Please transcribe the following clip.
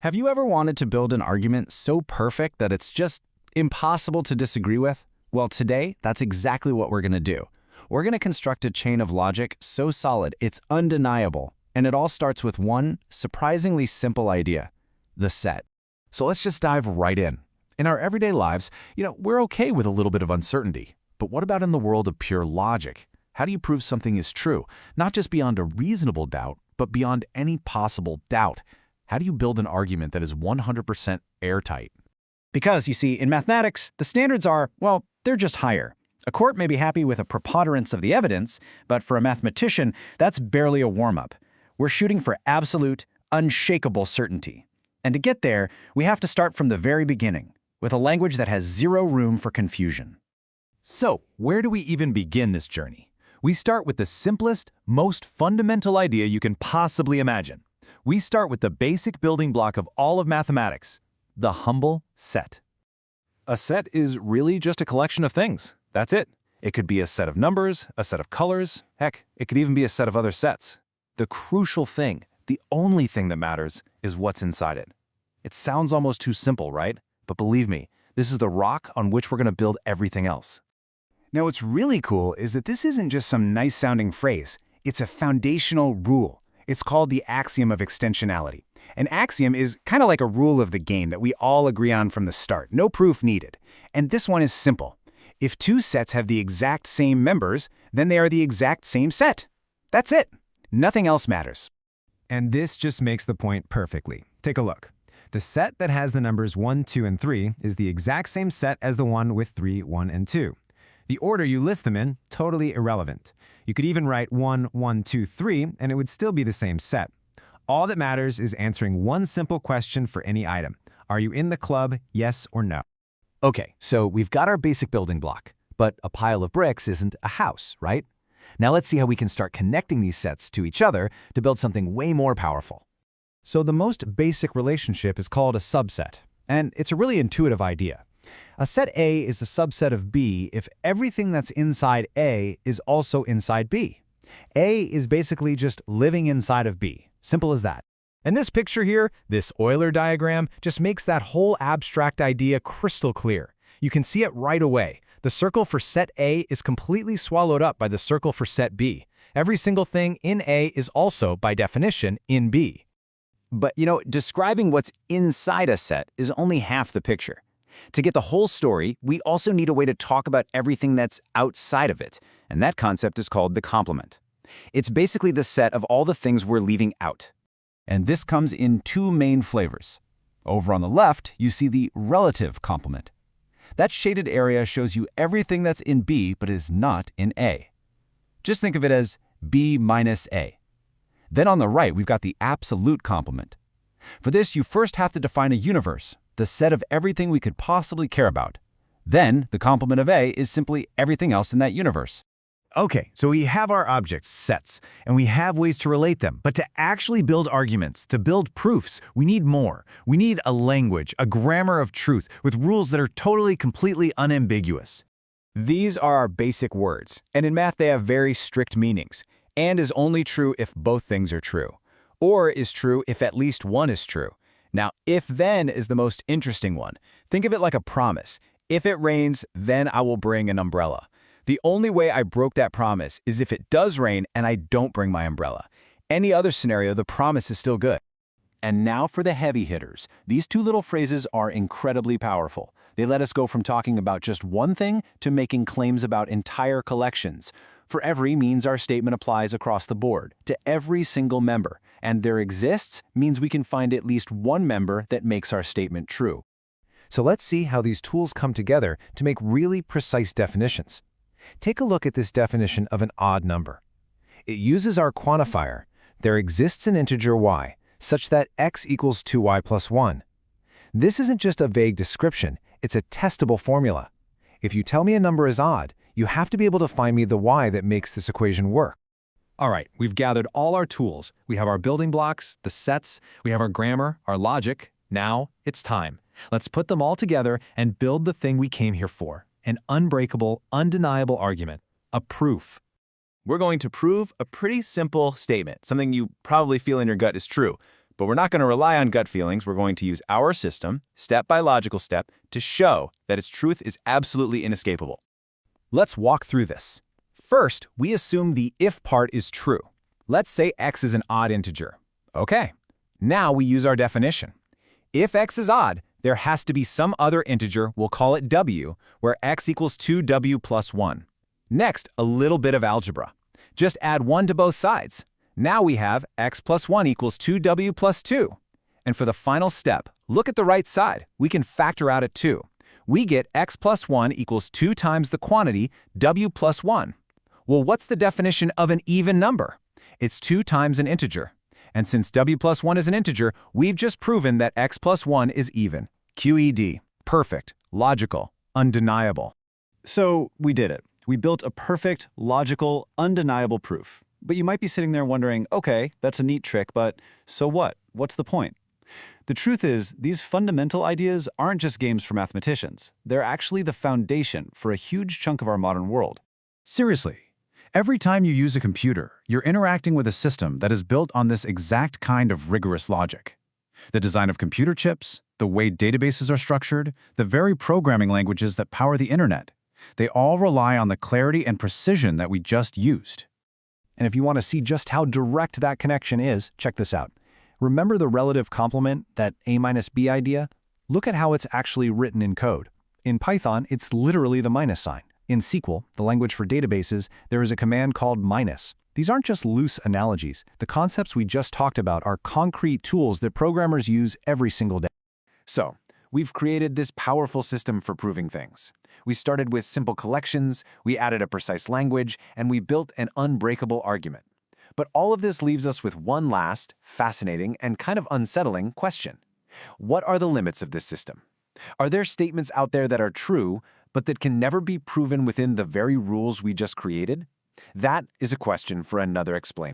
Have you ever wanted to build an argument so perfect that it's just impossible to disagree with? Well, today, that's exactly what we're going to do. We're going to construct a chain of logic so solid it's undeniable, and it all starts with one surprisingly simple idea: the set. So let's just dive right in. In our everyday lives, we're okay with a little bit of uncertainty. But what about in the world of pure logic? How do you prove something is true, not just beyond a reasonable doubt, but beyond any possible doubt? How do you build an argument that is 100% airtight? Because, you see, in mathematics, the standards are, well, they're just higher. A court may be happy with a preponderance of the evidence, but for a mathematician, that's barely a warm-up. We're shooting for absolute, unshakable certainty. And to get there, we have to start from the very beginning, with a language that has zero room for confusion. So, where do we even begin this journey? We start with the simplest, most fundamental idea you can possibly imagine. We start with the basic building block of all of mathematics, the humble set. A set is really just a collection of things. That's it. It could be a set of numbers, a set of colors, heck, it could even be a set of other sets. The crucial thing, the only thing that matters, is what's inside it. It sounds almost too simple, right? But believe me, this is the rock on which we're going to build everything else. Now, what's really cool is that this isn't just some nice-sounding phrase. It's a foundational rule. It's called the Axiom of Extensionality. An axiom is kind of like a rule of the game that we all agree on from the start, no proof needed. And this one is simple. If two sets have the exact same members, then they are the exact same set. That's it. Nothing else matters. And this just makes the point perfectly. Take a look. The set that has the numbers 1, 2, and 3 is the exact same set as the one with 3, 1, and 2. The order you list them in, totally irrelevant. You could even write 1, 1, 2, 3, and it would still be the same set. All that matters is answering one simple question for any item. Are you in the club, yes or no? Okay, so we've got our basic building block, but a pile of bricks isn't a house, right? Now let's see how we can start connecting these sets to each other to build something way more powerful. So the most basic relationship is called a subset, and it's a really intuitive idea. A set A is a subset of B if everything that's inside A is also inside B. A is basically just living inside of B. Simple as that. And this picture here, this Euler diagram, just makes that whole abstract idea crystal clear. You can see it right away. The circle for set A is completely swallowed up by the circle for set B. Every single thing in A is also, by definition, in B. But, describing what's inside a set is only half the picture. To get the whole story, we also need a way to talk about everything that's outside of it, and that concept is called the complement. It's basically the set of all the things we're leaving out. And this comes in two main flavors. Over on the left, you see the relative complement. That shaded area shows you everything that's in B but is not in A. Just think of it as B minus A. Then on the right, we've got the absolute complement. For this, you first have to define a universe, the set of everything we could possibly care about. Then, the complement of A is simply everything else in that universe. Okay, so we have our objects, sets, and we have ways to relate them. But to actually build arguments, to build proofs, we need more. We need a language, a grammar of truth, with rules that are totally, completely unambiguous. These are our basic words, and in math they have very strict meanings. And is only true if both things are true. Or is true if at least one is true. Now, if-then is the most interesting one. Think of it like a promise. If it rains, then I will bring an umbrella. The only way I broke that promise is if it does rain and I don't bring my umbrella. Any other scenario, the promise is still good. And now for the heavy hitters. These two little phrases are incredibly powerful. They let us go from talking about just one thing to making claims about entire collections. For every means our statement applies across the board, to every single member. And there exists means we can find at least one member that makes our statement true. So let's see how these tools come together to make really precise definitions. Take a look at this definition of an odd number. It uses our quantifier. There exists an integer y, such that x equals 2y plus 1. This isn't just a vague description, it's a testable formula. If you tell me a number is odd, you have to be able to find me the y that makes this equation work. All right, we've gathered all our tools. We have our building blocks, the sets, we have our grammar, our logic. Now it's time. Let's put them all together and build the thing we came here for. An unbreakable, undeniable argument. A proof. We're going to prove a pretty simple statement, something you probably feel in your gut is true. But we're not going to rely on gut feelings. We're going to use our system, step by logical step, to show that its truth is absolutely inescapable. Let's walk through this. First, we assume the if part is true. Let's say x is an odd integer. Okay, now we use our definition. If x is odd, there has to be some other integer, we'll call it w, where x equals 2w plus 1. Next, a little bit of algebra. Just add 1 to both sides. Now we have x plus 1 equals 2w plus 2. And for the final step, look at the right side. We can factor out a 2. We get x plus 1 equals 2 times the quantity w plus 1. Well, what's the definition of an even number? It's 2 times an integer. And since w plus 1 is an integer, we've just proven that x plus 1 is even. QED. Perfect. Logical. Undeniable. So we did it. We built a perfect, logical, undeniable proof. But you might be sitting there wondering, okay, that's a neat trick, but so what? What's the point? The truth is, these fundamental ideas aren't just games for mathematicians. They're actually the foundation for a huge chunk of our modern world. Seriously, every time you use a computer, you're interacting with a system that is built on this exact kind of rigorous logic. The design of computer chips, the way databases are structured, the very programming languages that power the internet, they all rely on the clarity and precision that we just used. And if you want to see just how direct that connection is, check this out. Remember the relative complement, that A minus B idea? Look at how it's actually written in code. In Python, it's literally the minus sign. In SQL, the language for databases, there is a command called minus. These aren't just loose analogies. The concepts we just talked about are concrete tools that programmers use every single day. So, we've created this powerful system for proving things. We started with simple collections, we added a precise language, and we built an unbreakable argument. But all of this leaves us with one last, fascinating, and kind of unsettling question. What are the limits of this system? Are there statements out there that are true, but that can never be proven within the very rules we just created? That is a question for another explainer.